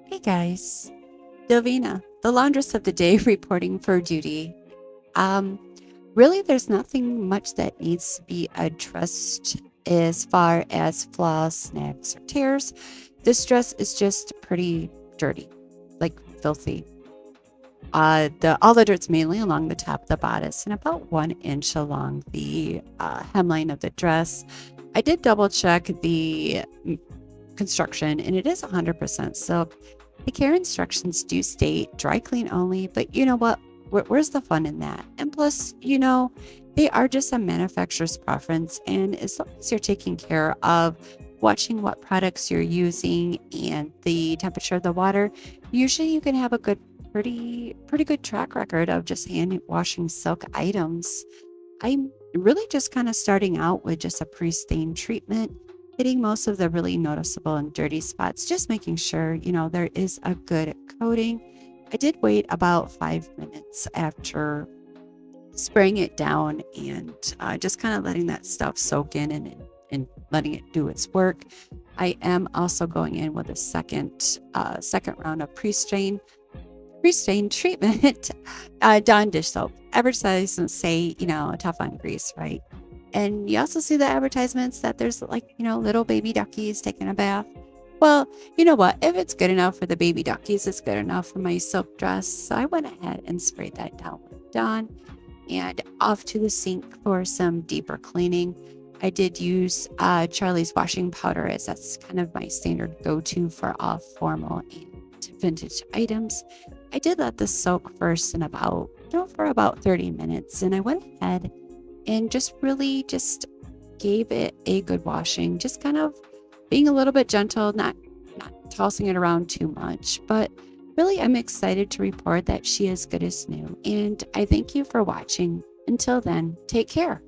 Hey guys, Delvina, the laundress of the day, reporting for duty. Um, Really, there's nothing much that needs to be addressed as far as flaws, snags, or tears. This dress is just pretty dirty, like filthy. The all the dirt's mainly along the top of the bodice and about 1 inch along the hemline of the dress. I did double check the construction, and it is 100% silk. The care instructions do state dry clean only, but you know what? Where's the fun in that? And plus, they are just a manufacturer's preference. And as long as you're taking care of watching what products you're using and the temperature of the water, usually you can have a pretty good track record of just hand washing silk items. I'm really just kind of starting out with just a pre-stain treatment, hitting most of the really noticeable and dirty spots, just making sure, there is a good coating. I did wait about 5 minutes after spraying it down and just kind of letting that stuff soak in and letting it do its work. I am also going in with a second round of pre-stain treatment, Dawn dish soap. Advertisements say, tough on grease, right? And you also see the advertisements that there's like, little baby duckies taking a bath. Well, you know what? If it's good enough for the baby duckies, it's good enough for my silk dress. So I went ahead and sprayed that down with Dawn and off to the sink for some deeper cleaning. I did use Charlie's washing powder as that's kind of my standard go-to for all formal and vintage items. I did let this soak first in for about 30 minutes. And I went ahead and just gave it a good washing, just kind of being a little bit gentle, not tossing it around too much. But really, I'm excited to report that she is good as new. And I thank you for watching. Until then, take care.